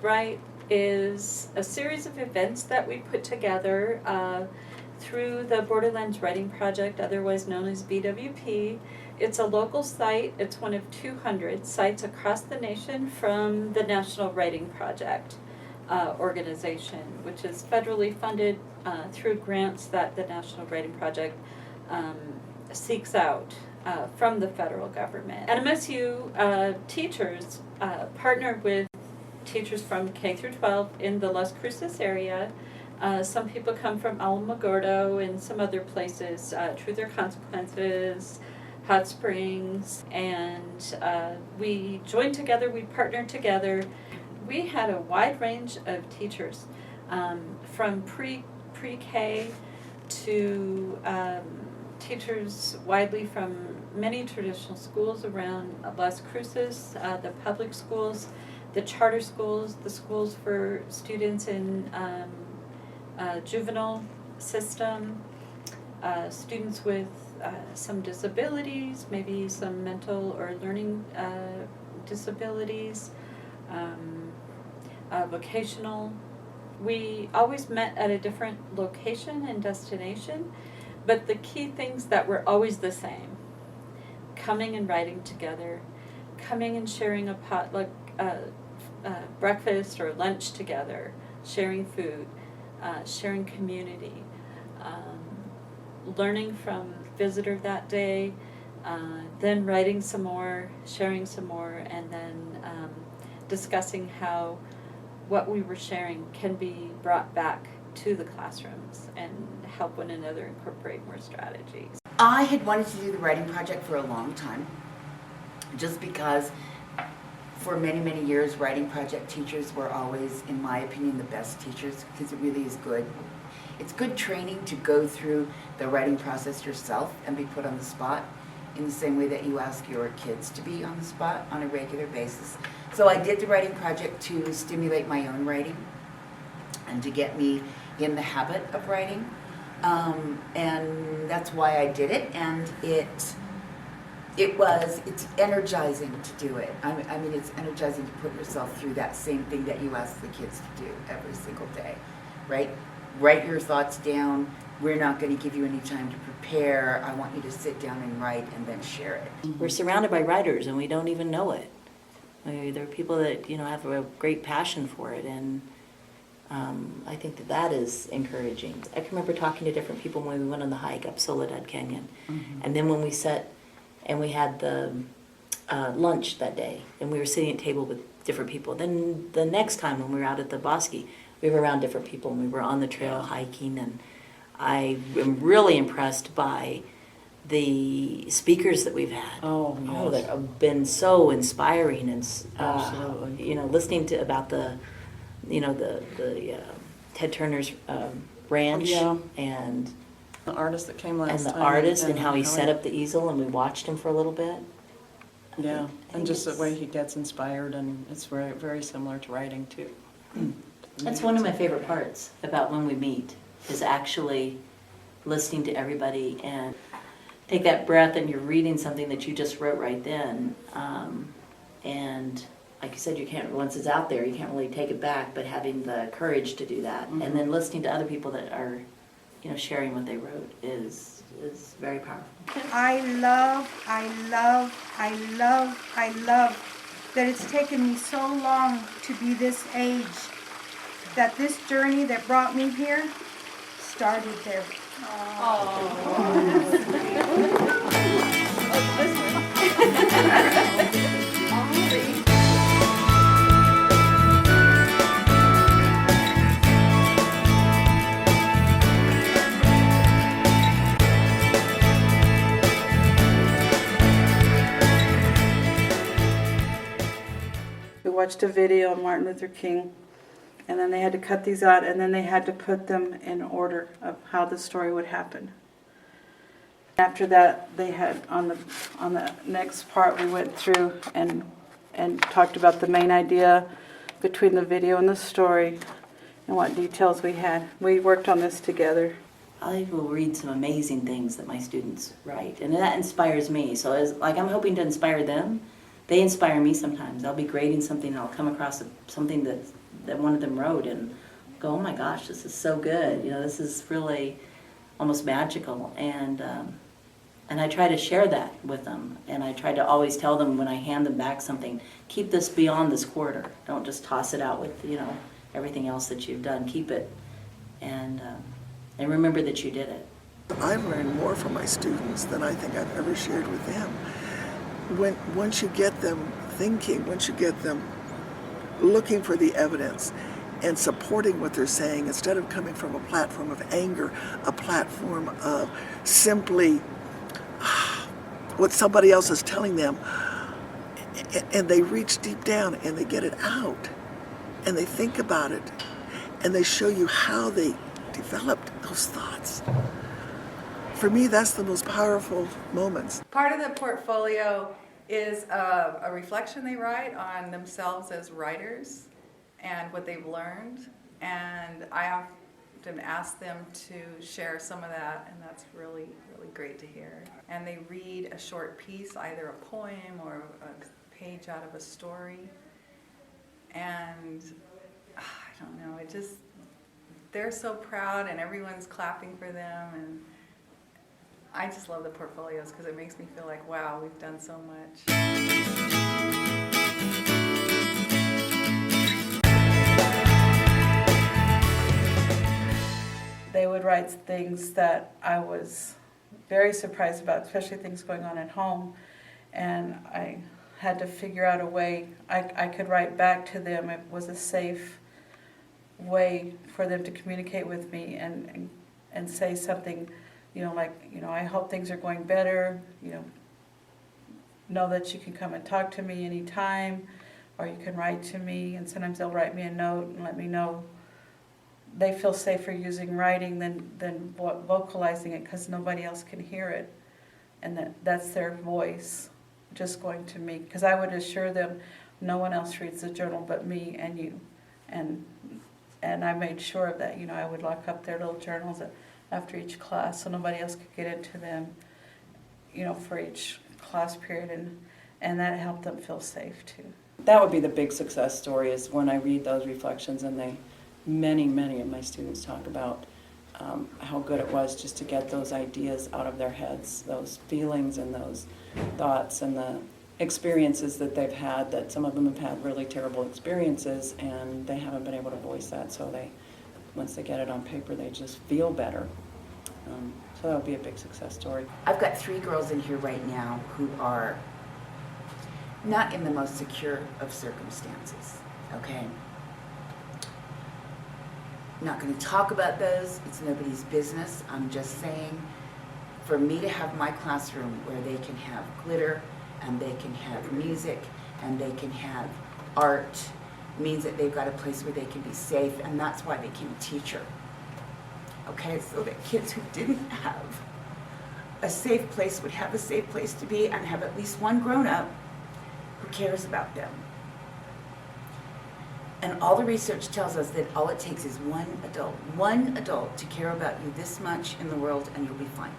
Write is a series of events that we put together through the Borderlands Writing Project, otherwise known as BWP. It's a local site. It's one of 200 sites across the nation from the National Writing Project organization, which is federally funded through grants that the National Writing Project seeks out from the federal government. NMSU teachers partner with teachers from K through 12 in the Las Cruces area. Some people come from Alamogordo and some other places, Truth or Consequences, Hot Springs, and we joined together, we partnered together. We had a wide range of teachers, from pre-K to teachers widely from many traditional schools around Las Cruces, the public schools, the charter schools, the schools for students in juvenile system, students with some disabilities, maybe some mental or learning disabilities, vocational. We always met at a different location and destination, but the key things that were always the same: coming and writing together, coming and sharing a potluck breakfast or lunch together, sharing food, sharing community, learning from visitor that day, then writing some more, sharing some more, and then discussing how what we were sharing can be brought back to the classrooms and help one another incorporate more strategies. I had wanted to do the writing project for a long time, just because for many, many years, writing project teachers were always, in my opinion, the best teachers, because it really is good. It's good training to go through the writing process yourself and be put on the spot in the same way that you ask your kids to be on the spot on a regular basis. So I did the writing project to stimulate my own writing and to get me in the habit of writing. And that's why I did it, and it's energizing to do it. I mean, it's energizing to put yourself through that same thing that you ask the kids to do every single day, right? Write your thoughts down. We're not going to give you any time to prepare. I want you to sit down and write and then share it. We're surrounded by writers and we don't even know it. There are people that, have a great passion for it, and I think that is encouraging. I can remember talking to different people when we went on the hike up Soledad Canyon. Mm-hmm. And then when we sat and we had the lunch that day, and we were sitting at a table with different people. Then the next time when we were out at the Bosque, we were around different people, and we were on the trail hiking, and I am really impressed by the speakers that we've had. Oh, yes. That have been so inspiring, and absolutely. Listening to about the Ted Turner's ranch, and the artist that came last time. And the artist and how he set up the easel, and we watched him for a little bit. Yeah, and just the way he gets inspired, and it's very, very similar to writing too. That's one of my favorite parts about when we meet, is actually listening to everybody and take that breath, and you're reading something that you just wrote right then. And like you said, you can't, once it's out there, you can't really take it back, but having the courage to do that. Mm-hmm. And then listening to other people that are, sharing what they wrote is very powerful. I love that it's taken me so long to be this age, that this journey that brought me here started there. We watched a video on Martin Luther King, and then they had to cut these out, and then they had to put them in order of how the story would happen. After that, they had on the next part, we went through and talked about the main idea between the video and the story and what details we had. We worked on this together. I will read some amazing things that my students write, and that inspires me. So I'm hoping to inspire them. They inspire me sometimes. I'll be grading something and I'll come across something that that one of them wrote and go, oh my gosh, this is so good. You know, this is really almost magical. And I try to share that with them. And I try to always tell them when I hand them back something, keep this beyond this quarter. Don't just toss it out with, you know, everything else that you've done. Keep it and remember that you did it. I've learned more from my students than I think I've ever shared with them. Once you get them thinking, once you get them looking for the evidence and supporting what they're saying, instead of coming from a platform of anger, a platform of simply what somebody else is telling them, and they reach deep down and they get it out and they think about it and they show you how they developed those thoughts. For me, that's the most powerful moments. Part of the portfolio is a reflection they write on themselves as writers and what they've learned. And I often ask them to share some of that, and that's really, really great to hear. And they read a short piece, either a poem or a page out of a story. And I don't know, they're so proud and everyone's clapping for them. And I just love the portfolios because it makes me feel like, wow, we've done so much. They would write things that I was very surprised about, especially things going on at home. And I had to figure out a way I could write back to them. It was a safe way for them to communicate with me and say something, you know, like, you know, I hope things are going better, you know that you can come and talk to me anytime, or you can write to me. And sometimes they'll write me a note and let me know they feel safer using writing than vocalizing it because nobody else can hear it. And that's their voice just going to me. Because I would assure them no one else reads the journal but me and you. And I made sure of that. You know, I would lock up their little journals after each class so nobody else could get into them, you know, for each class period. And that helped them feel safe too. That would be the big success story, is when I read those reflections and many of my students talk about how good it was just to get those ideas out of their heads, those feelings and those thoughts and the experiences that they've had, that some of them have had really terrible experiences and they haven't been able to voice that. So once they get it on paper, they just feel better. So that would be a big success story. I've got 3 girls in here right now who are not in the most secure of circumstances, okay? Not going to talk about those. It's nobody's business. I'm just saying, for me to have my classroom where they can have glitter and they can have music and they can have art means that they've got a place where they can be safe, and that's why I became a teacher. Okay, so that kids who didn't have a safe place would have a safe place to be and have at least one grown-up who cares about them. And all the research tells us that all it takes is one adult to care about you this much in the world and you'll be fine.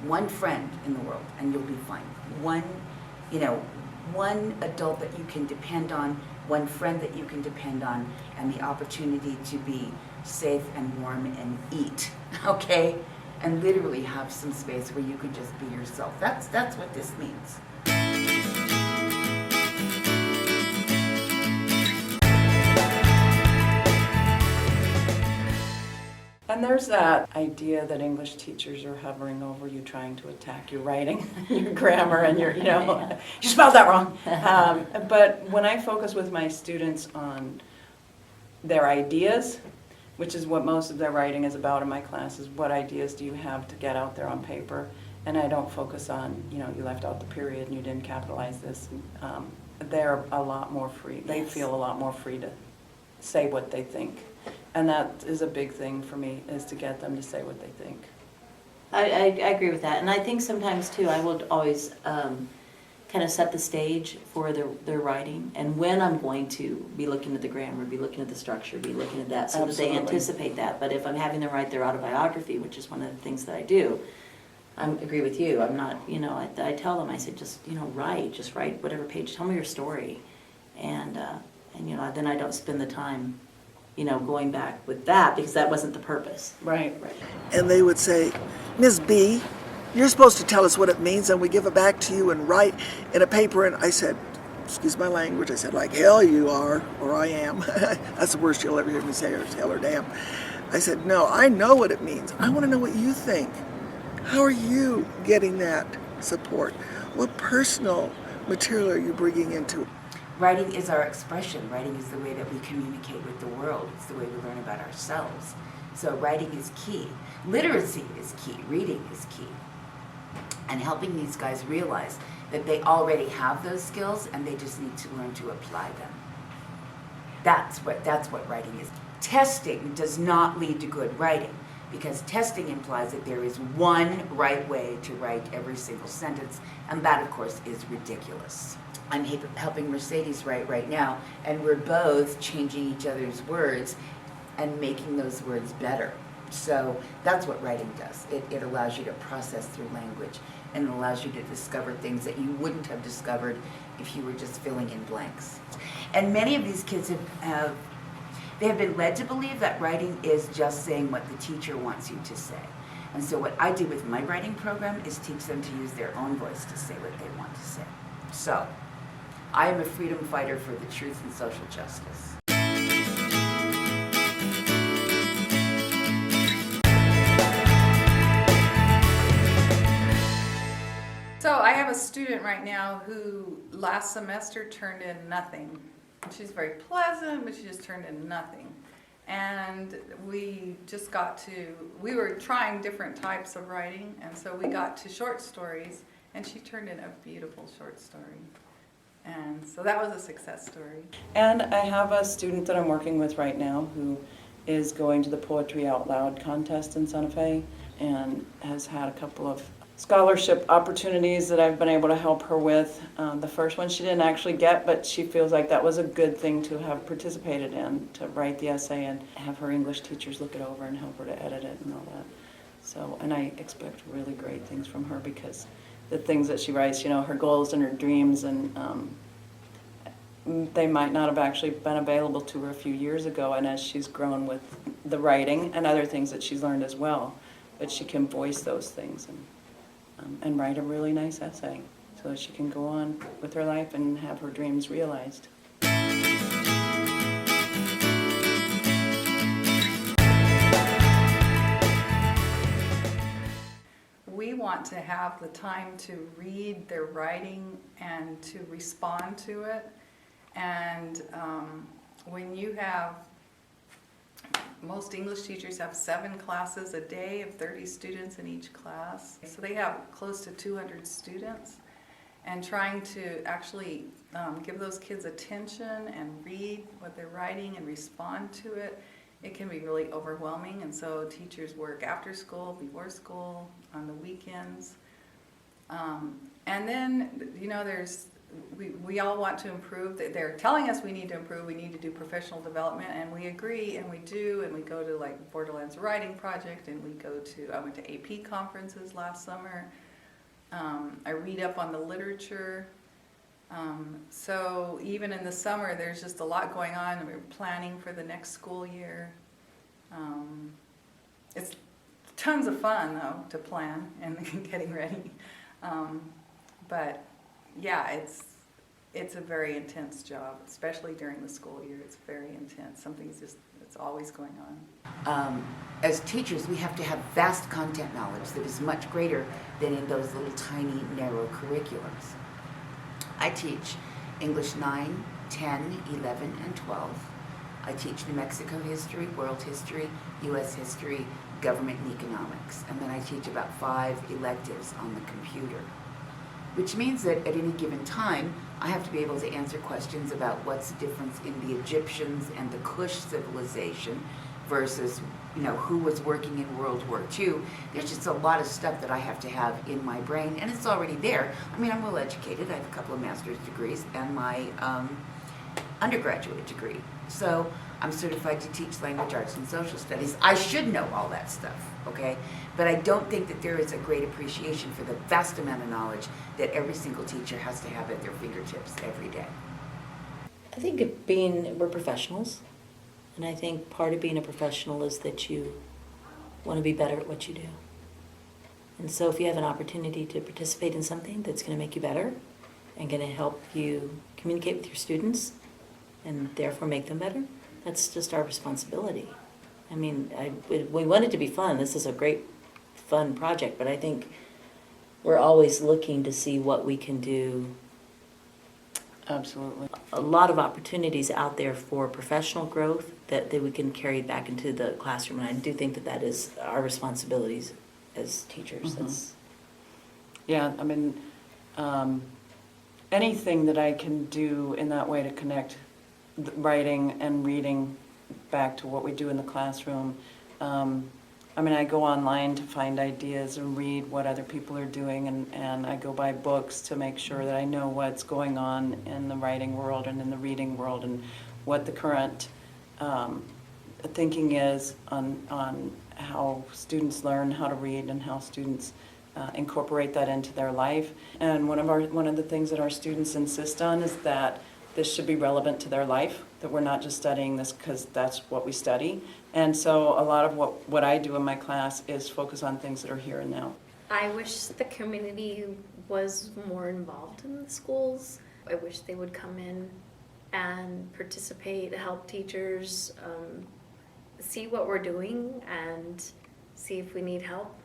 One friend in the world and you'll be fine. One adult that you can depend on, one friend that you can depend on, and the opportunity to be safe and warm and eat, okay? And literally have some space where you can just be yourself. That's what this means. And there's that idea that English teachers are hovering over you, trying to attack your writing, your grammar, and your, you spelled that wrong. But when I focus with my students on their ideas, which is what most of their writing is about in my classes, what ideas do you have to get out there on paper? And I don't focus on, you left out the period and you didn't capitalize this. They're a lot more free. They feel a lot more free to say what they think. And that is a big thing for me, is to get them to say what they think. I agree with that. And I think sometimes, too, I will always kind of set the stage for their writing. And when I'm going to be looking at the grammar, be looking at the structure, be looking at that, so Absolutely. that they anticipate that. But if I'm having them write their autobiography, which is one of the things that I do, I agree with you. I'm not, I tell them, I said, just write whatever page, tell me your story. And then I don't spend the time going back with that, because that wasn't the purpose. Right. And they would say, Ms. B, you're supposed to tell us what it means, and we give it back to you and write in a paper. And I said, excuse my language, I said, like hell you are, or I am. That's the worst you'll ever hear me say, or hell or damn. I said, no, I know what it means. I want to know what you think. How are you getting that support? What personal material are you bringing into it? Writing is our expression. Writing is the way that we communicate with the world. It's the way we learn about ourselves. So writing is key. Literacy is key. Reading is key. And helping these guys realize that they already have those skills and they just need to learn to apply them. That's what writing is. Testing does not lead to good writing, because testing implies that there is one right way to write every single sentence, and that, of course, is ridiculous. I'm helping Mercedes write right now, and we're both changing each other's words and making those words better. So that's what writing does. It allows you to process through language, and it allows you to discover things that you wouldn't have discovered if you were just filling in blanks. And many of these kids have been led to believe that writing is just saying what the teacher wants you to say. And so what I do with my writing program is teach them to use their own voice to say what they want to say. So I am a freedom fighter for the truth and social justice. So I have a student right now who last semester turned in nothing. She's very pleasant, but she just turned in nothing. And we were trying different types of writing, and so we got to short stories, and she turned in a beautiful short story. And so that was a success story. And I have a student that I'm working with right now who is going to the Poetry Out Loud contest in Santa Fe and has had a couple of scholarship opportunities that I've been able to help her with. The first one she didn't actually get, but she feels like that was a good thing to have participated in, to write the essay and have her English teachers look it over and help her to edit it and all that. So, and I expect really great things from her, because the things that she writes, her goals and her dreams, and they might not have actually been available to her a few years ago, and as she's grown with the writing and other things that she's learned as well, but she can voice those things and write a really nice essay so that she can go on with her life and have her dreams realized. We want to have the time to read their writing and to respond to it. And when you have, most English teachers have 7 classes a day of 30 students in each class. So they have close to 200 students. And trying to actually give those kids attention and read what they're writing and respond to it, it can be really overwhelming. And so teachers work after school, before school, on the weekends. And then, we all want to improve. They're telling us we need to improve, we need to do professional development, and we agree, and we do, and we go to like Borderlands Writing Project, and I went to AP conferences last summer. I read up on the literature. So even in the summer, there's just a lot going on, and we're planning for the next school year. It's tons of fun, though, to plan and getting ready. But yeah, it's a very intense job, especially during the school year. It's very intense. It's always going on. As teachers, we have to have vast content knowledge that is much greater than in those little tiny, narrow curriculums. I teach English 9, 10, 11, and 12. I teach New Mexico history, world history, U.S. history, government and economics. And then I teach about 5 electives on the computer, which means that at any given time, I have to be able to answer questions about what's the difference in the Egyptians and the Kush civilization versus, who was working in World War II. There's just a lot of stuff that I have to have in my brain, and it's already there. I mean, I'm well educated. I have a couple of master's degrees and my undergraduate degree. So I'm certified to teach language arts and social studies. I should know all that stuff, okay? But I don't think that there is a great appreciation for the vast amount of knowledge that every single teacher has to have at their fingertips every day. I think we're professionals. And I think part of being a professional is that you want to be better at what you do. And so if you have an opportunity to participate in something that's going to make you better and going to help you communicate with your students and therefore make them better, that's just our responsibility. I mean, we want it to be fun. This is a great, fun project, but I think we're always looking to see what we can do. Absolutely. A lot of opportunities out there for professional growth that we can carry back into the classroom, and I do think that is our responsibilities as teachers. Mhm. That's Yeah, I mean, anything that I can do in that way to connect writing and reading back to what we do in the classroom. I mean, I go online to find ideas and read what other people are doing, and I go buy books to make sure that I know what's going on in the writing world and in the reading world and what the current thinking is on how students learn how to read and how students incorporate that into their life. And one of the things that our students insist on is that this should be relevant to their life, that we're not just studying this because that's what we study. And so a lot of what I do in my class is focus on things that are here and now. I wish the community was more involved in the schools. I wish they would come in and participate, help teachers, see what we're doing and see if we need help.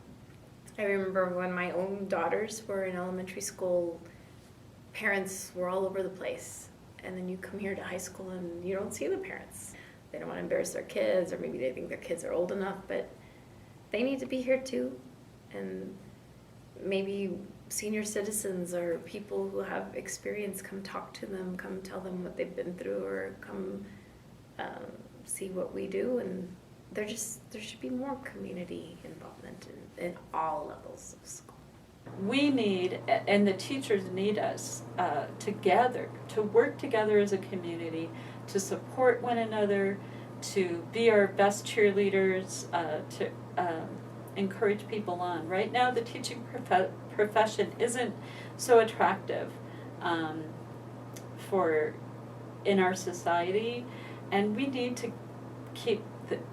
I remember when my own daughters were in elementary school, parents were all over the place. And then you come here to high school and you don't see the parents. They don't want to embarrass their kids, or maybe they think their kids are old enough, but they need to be here too. And maybe senior citizens or people who have experience come talk to them, come tell them what they've been through, or come see what we do. And there should be more community involvement in all levels of school. We need, and the teachers need us together, to work together as a community, to support one another, to be our best cheerleaders, to encourage people on. Right now, the teaching profession isn't so attractive in our society, and we need to keep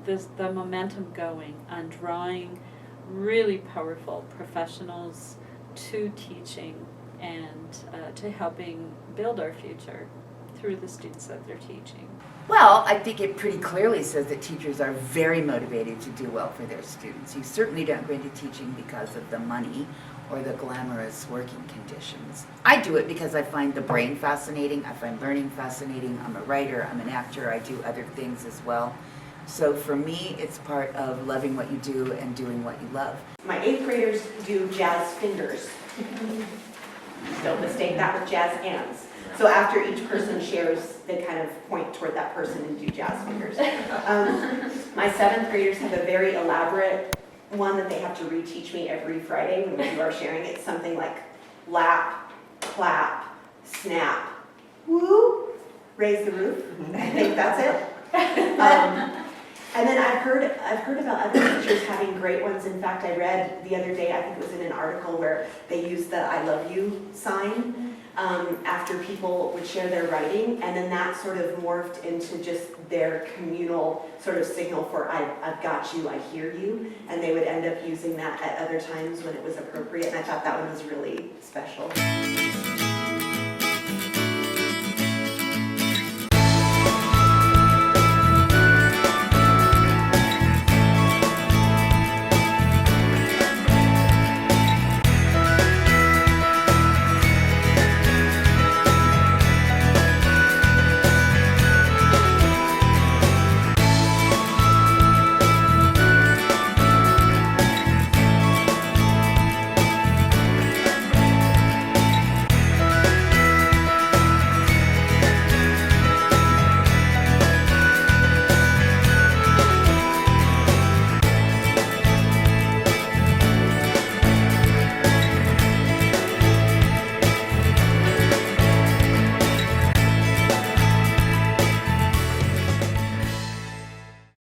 the momentum going on drawing really powerful professionals to teaching and to helping build our future through the students that they're teaching. Well, I think it pretty clearly says that teachers are very motivated to do well for their students. You certainly don't go into teaching because of the money or the glamorous working conditions. I do it because I find the brain fascinating, I find learning fascinating. I'm a writer, I'm an actor, I do other things as well. So for me, it's part of loving what you do and doing what you love. My 8th graders do jazz fingers. Don't mistake that with jazz hands. So after each person shares, they kind of point toward that person and do jazz fingers. My 7th graders have a very elaborate one that they have to reteach me every Friday when we do our sharing. It's something like lap, clap, snap, woo, raise the roof. I think that's it. And then I've heard about other teachers having great ones. In fact, I read the other day, I think it was in an article, where they used the I love you sign after people would share their writing, and then that sort of morphed into just their communal sort of signal for I've got you, I hear you, and they would end up using that at other times when it was appropriate, and I thought that one was really special.